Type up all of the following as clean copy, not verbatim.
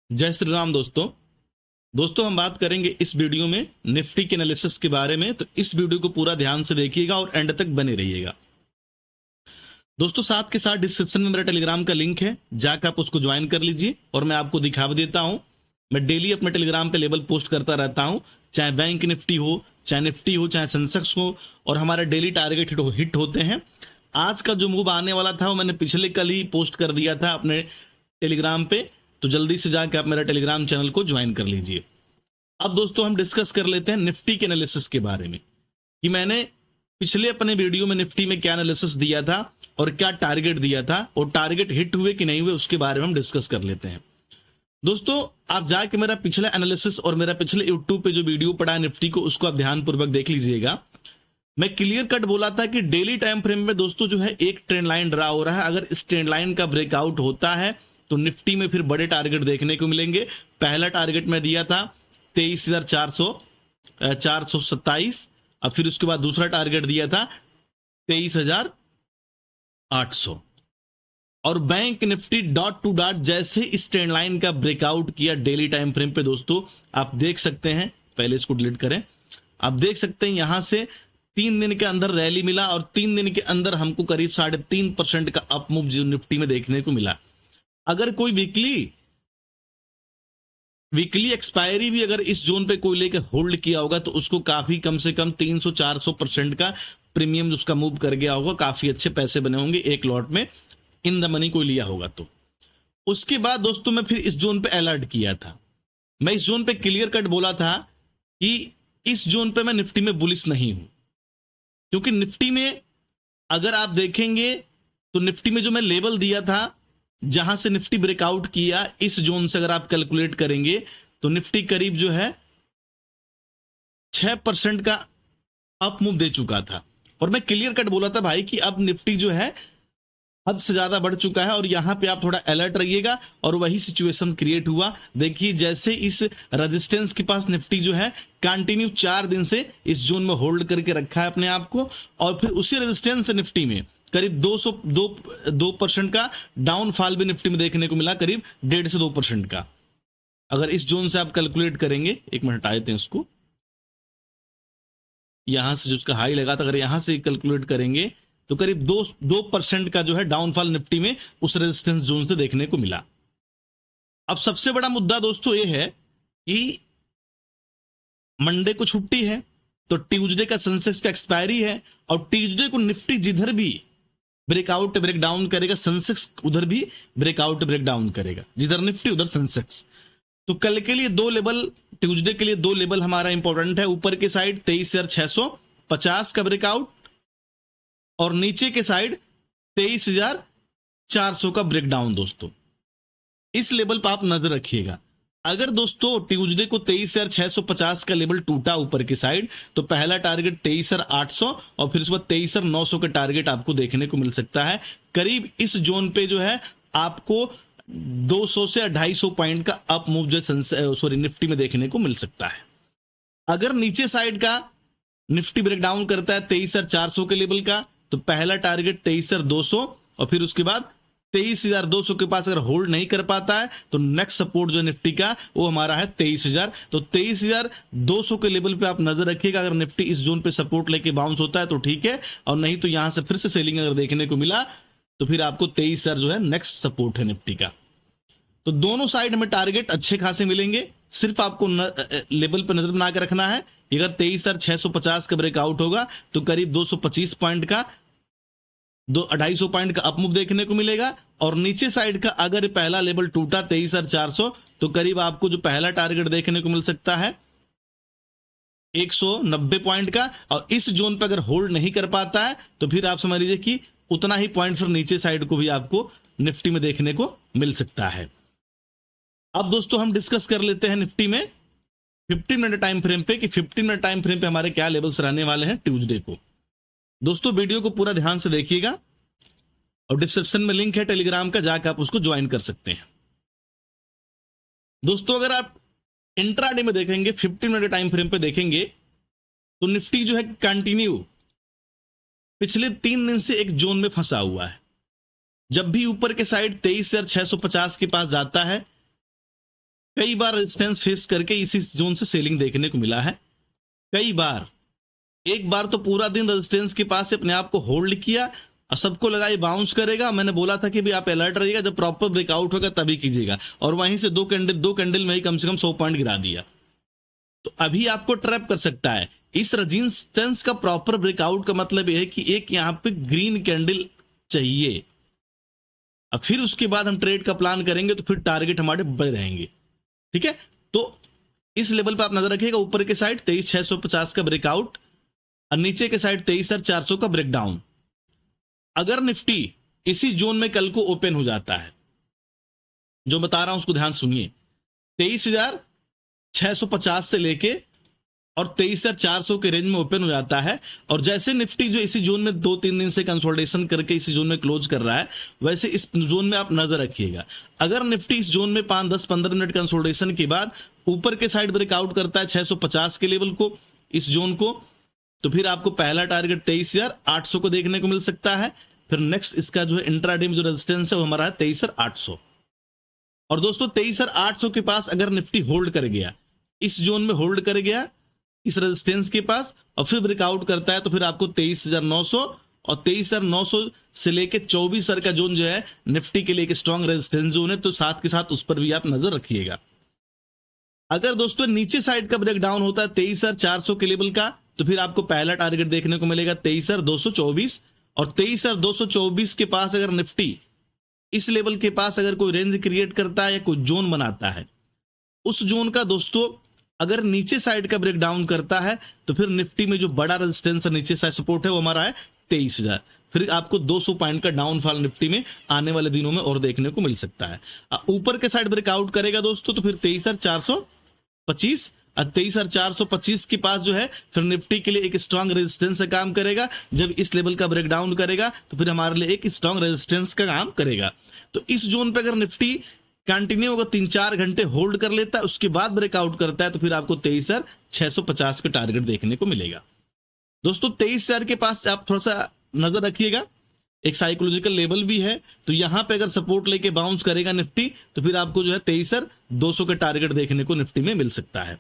जय श्री राम दोस्तों हम बात करेंगे इस वीडियो में निफ्टी के एनालिसिस के बारे में। तो इस वीडियो को पूरा ध्यान से देखिएगा और एंड तक बने रहिएगा। दोस्तों साथ के साथ डिस्क्रिप्शन में मेरा टेलीग्राम का लिंक है, जाकर आप उसको ज्वाइन कर लीजिए और मैं आपको दिखा भी देता हूं। मैं डेली अपने टेलीग्राम पे लेवल पोस्ट करता रहता हूं, चाहे बैंक निफ्टी हो, चाहे निफ्टी हो, चाहे सेंसेक्स हो, और हमारे डेली टारगेट हिट होते हैं। आज का जो मूव आने वाला था वो मैंने पिछले कल ही पोस्ट कर दिया था अपने टेलीग्राम पे, तो जल्दी से जाके आप मेरा टेलीग्राम चैनल को ज्वाइन कर लीजिए। अब दोस्तों हम डिस्कस कर लेते हैं निफ्टी के एनालिसिस के बारे में कि मैंने पिछले अपने वीडियो में निफ्टी में क्या एनालिसिस दिया था और क्या टारगेट दिया था, और टारगेट हिट हुए कि नहीं हुए उसके बारे में हम डिस्कस कर लेते हैं। दोस्तों आप जाके मेरा पिछला एनालिसिस और मेरा पिछले यूट्यूब पे जो वीडियो पड़ा है निफ्टी को, उसको आप ध्यानपूर्वक देख लीजिएगा। मैं क्लियर कट बोला था कि डेली टाइम फ्रेम में दोस्तों जो है एक ट्रेंड लाइन ड्रा हो रहा है। अगर इस ट्रेंड लाइन का ब्रेकआउट होता है तो निफ्टी में फिर बड़े टारगेट देखने को मिलेंगे। पहला टारगेट मैं दिया था 23,427, अब फिर उसके बाद दूसरा टारगेट दिया था 23,800, और bank Nifty dot to dot जैसे इस ट्रेंड लाइन का ब्रेकआउट किया डेली टाइम फ्रेम पे दोस्तों, आप देख सकते हैं, पहले इसको डिलीट करें, आप देख सकते हैं यहां से 3 दिन के अंदर रैली मिला और 3 दिन के अंदर हमको करीब 3.5% का अप मूव जो निफ्टी में देखने को मिला। अगर कोई वीकली एक्सपायरी भी अगर इस जोन पे कोई लेकर होल्ड किया होगा तो उसको काफी कम से कम 300-400% का प्रीमियम उसका मूव कर गया होगा, काफी अच्छे पैसे बने होंगे एक लॉट में, इन द मनी कोई लिया होगा तो। उसके बाद दोस्तों मैं फिर इस जोन पे अलर्ट किया था। मैं इस जोन पे क्लियर कट बोला था कि इस जोन पे मैं निफ्टी में बुलिश नहीं हूं, क्योंकि निफ्टी में अगर आप देखेंगे तो निफ्टी में जो मैं लेवल दिया था जहां से निफ्टी ब्रेकआउट किया, इस जोन से अगर आप कैलकुलेट करेंगे तो निफ्टी करीब जो है 6% का अप मूव दे चुका था। और मैं क्लियर कट बोला था भाई कि अब निफ्टी जो है हद से ज्यादा बढ़ चुका है और यहां पे आप थोड़ा अलर्ट रहिएगा, और वही सिचुएशन क्रिएट हुआ। देखिए जैसे इस रेजिस्टेंस के पास निफ्टी जो है कंटिन्यू 4 दिन से इस जोन में होल्ड करके रखा है अपने आप को, और फिर उसी रेजिस्टेंस से निफ्टी में करीब 2% का डाउनफॉल भी निफ्टी में देखने को मिला, करीब 1.5 से 2% का। अगर इस जोन से आप कैलकुलेट करेंगे, एक मिनट हटा देते हैं इसको, यहां से जो उसका हाई लगा था, अगर यहां से कैलकुलेट करेंगे तो करीब 2% का जो है डाउनफॉल निफ्टी में उस रेजिस्टेंस जोन से देखने को मिला। अब सबसे बड़ा मुद्दा दोस्तों ये है कि मंडे को छुट्टी है, तो ट्यूसडे का सेंसेक्स का एक्सपायरी है, और ट्यूसडे को निफ्टी जिधर भी ब्रेकआउट ब्रेकडाउन करेगा, सेंसेक्स उधर भी ब्रेकआउट ब्रेकडाउन करेगा, जिधर निफ्टी उधर सेंसेक्स। तो कल के लिए 2 लेवल, ट्यूसडे के लिए 2 लेवल हमारा इंपॉर्टेंट है। ऊपर के साइड 23,650 का ब्रेकआउट, और नीचे के साइड 23,400 का ब्रेकडाउन। दोस्तों इस लेवल पर आप नजर रखिएगा। अगर दोस्तों ट्यूसडे को 23,650 का लेवल टूटा ऊपर की साइड, तो पहला टारगेट 23,800 और फिर उसके बाद 23,900 का टारगेट आपको देखने को मिल सकता है। करीब इस जोन पे जो है आपको 200 से 250 पॉइंट का अप मूव जो निफ्टी में देखने को मिल सकता है। अगर नीचे साइड का निफ्टी ब्रेकडाउन करता है 23,400 के लेवल का, तो पहला टारगेट 23,200, और फिर उसके बाद 23,200 के पास अगर होल्ड नहीं कर पाता है तो नेक्स्ट सपोर्ट जो निफ्टी का वो हमारा है 23,000। तो 23,200 के लेवल पे आप नजर रखिएगा। अगर निफ्टी इस जोन पे सपोर्ट लेके बाउंस होता है तो ठीक है, और नहीं तो यहां से फिर से सेलिंग अगर देखने को मिला तो फिर आपको 23,000 जो है नेक्स्ट सपोर्ट है निफ्टी का। तो दोनों साइड हमें टारगेट अच्छे खासे मिलेंगे। सिर्फ आपको लेवल पर नजर बना के रखना है। अगर 23,650 का ब्रेकआउट होगा तो करीब 225 पॉइंट का 250 पॉइंट का अपमूव देखने को मिलेगा, और नीचे साइड का अगर पहला लेवल टूटा 23,400 तो करीब आपको जो पहला टारगेट देखने को मिल सकता है 190 पॉइंट का, और इस जोन पर अगर होल्ड नहीं कर पाता है तो फिर आप समझ लीजिए कि उतना ही पॉइंट फिर नीचे साइड को भी आपको निफ्टी में देखने को मिल सकता है। अब दोस्तों हम डिस्कस कर लेते हैं निफ्टी में 15 मिनट टाइम फ्रेम पे कि 15 मिनट टाइम फ्रेम पे हमारे क्या लेवल्स रहने वाले हैं ट्यूसडे को। दोस्तों वीडियो को पूरा ध्यान से देखिएगा, और डिस्क्रिप्शन में लिंक है टेलीग्राम का, जाकर आप उसको ज्वाइन कर सकते हैं। दोस्तों अगर आप इंट्राडे में देखेंगे, 15 मिनट टाइम फ्रेम पे देखेंगे, तो निफ्टी जो है कंटिन्यू पिछले 3 दिन से एक जोन में फंसा हुआ है। जब भी ऊपर के साइड 23,650 के पास जाता है कई बार रेजिस्टेंस फेस करके इसी जोन से सेलिंग देखने को मिला है, कई बार। एक बार तो पूरा दिन रेजिस्टेंस के पास से अपने आप को होल्ड किया और सबको लगा ये बाउंस करेगा। मैंने बोला था कि भी आप अलर्ट रहिएगा, जब प्रॉपर ब्रेकआउट होगा तभी कीजिएगा, और वहीं से दो कैंडल में ही कम से कम 100 पॉइंट गिरा दिया। तो अभी आपको ट्रैप कर सकता है। इस रेजिस्टेंस का प्रॉपर ब्रेकआउट का मतलब यह है कि एक यहां पे ग्रीन कैंडल चाहिए, अब फिर उसके बाद हम ट्रेड का प्लान करेंगे, तो फिर टारगेट हमारे बड़े रहेंगे। ठीक है, तो इस लेवल पर आप नजर रखिएगा। ऊपर के साइड 23,650 का ब्रेकआउट और नीचे के साइड 23,400 का ब्रेकडाउन। अगर निफ्टी इसी जोन में कल को ओपन हो जाता है, जो बता रहा हूं उसको ध्यान सुनिए, 23,650 से लेके और 23,400 के रेंज में ओपन हो जाता है, और जैसे निफ्टी जो इसी जोन में 2-3 दिन से कंसोलिडेशन करके इसी जोन में क्लोज कर रहा है, वैसे इस जोन में आप नजर रखिएगा। अगर निफ्टी इस जोन में 5, 10, 15 मिनट कंसोलिडेशन के बाद ऊपर के साइड ब्रेकआउट करता है 650 के लेवल को, इस जोन को, तो फिर आपको पहला टारगेट 23,800 को देखने को मिल सकता है। फिर नेक्स्ट इसका जो है इंट्राडे में जो रेजिस्टेंस है वो हमारा है 23,800। और दोस्तों 23,800 के पास अगर निफ्टी होल्ड कर गया, इस जोन में होल्ड कर गया इस रेजिस्टेंस के पास, और फिर ब्रेकआउट करता है, तो फिर आपको 23,900 और 23,900 से लेके 24,000 का जोन जो है निफ्टी के लिए एक स्ट्रॉन्ग रेजिस्टेंस जोन है, तो साथ के साथ उस पर भी आप नजर रखिएगा। अगर दोस्तों नीचे साइड का ब्रेकडाउन होता है 23,400 के लेवल का, तो फिर आपको पहला टारगेट देखने को मिलेगा 23,224, और 23,224 के पास अगर निफ्टी इस लेवल के पास अगर कोई रेंज क्रिएट करता है या कोई जोन बनाता है, उस जोन का दोस्तों अगर नीचे साइड का ब्रेकडाउन करता है, तो फिर निफ्टी में जो बड़ा रेजिस्टेंस है, नीचे साइड सपोर्ट है, वो हमारा है 23,000। फिर आपको 200 पॉइंट का डाउनफॉल निफ्टी में आने वाले दिनों में और देखने को मिल सकता है। ऊपर के साइड ब्रेकआउट करेगा दोस्तों, तो फिर 23,425 और 23,425 के पास जो है फिर निफ्टी के लिए एक स्ट्रॉन्ग रेजिस्टेंस का काम करेगा। जब इस लेवल का ब्रेकडाउन करेगा, तो फिर हमारे लिए एक स्ट्रॉन्ग रेजिस्टेंस का काम करेगा। तो इस जोन पे अगर निफ्टी कंटिन्यू होगा 3-4 घंटे होल्ड कर लेता है, उसके बाद ब्रेकआउट करता है, तो फिर आपको 23,650 का टारगेट देखने को मिलेगा। दोस्तों 23,000 के पास आप थोड़ा सा नजर रखिएगा, एक साइकोलॉजिकल लेवल भी है, तो यहां पे अगर सपोर्ट लेके बाउंस करेगा निफ्टी, तो फिर आपको जो है 23,200 का टारगेट देखने को निफ्टी में मिल सकता है।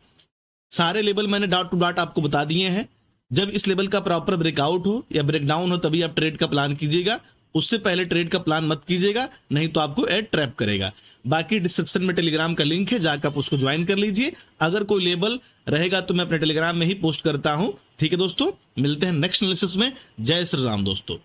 सारे लेवल मैंने डॉट टू डॉट आपको बता दिए हैं। जब इस लेवल का प्रॉपर ब्रेकआउट हो या ब्रेकडाउन हो, तभी आप ट्रेड का प्लान कीजिएगा, उससे पहले ट्रेड का प्लान मत कीजिएगा, नहीं तो आपको एड ट्रैप करेगा। बाकी डिस्क्रिप्शन में टेलीग्राम का लिंक है, जाकर आप उसको ज्वाइन कर लीजिए। अगर कोई लेवल रहेगा तो मैं अपने टेलीग्राम में ही पोस्ट करता हूं। ठीक है दोस्तों, मिलते हैं नेक्स्ट एनालिसिस में। जय श्री राम दोस्तों।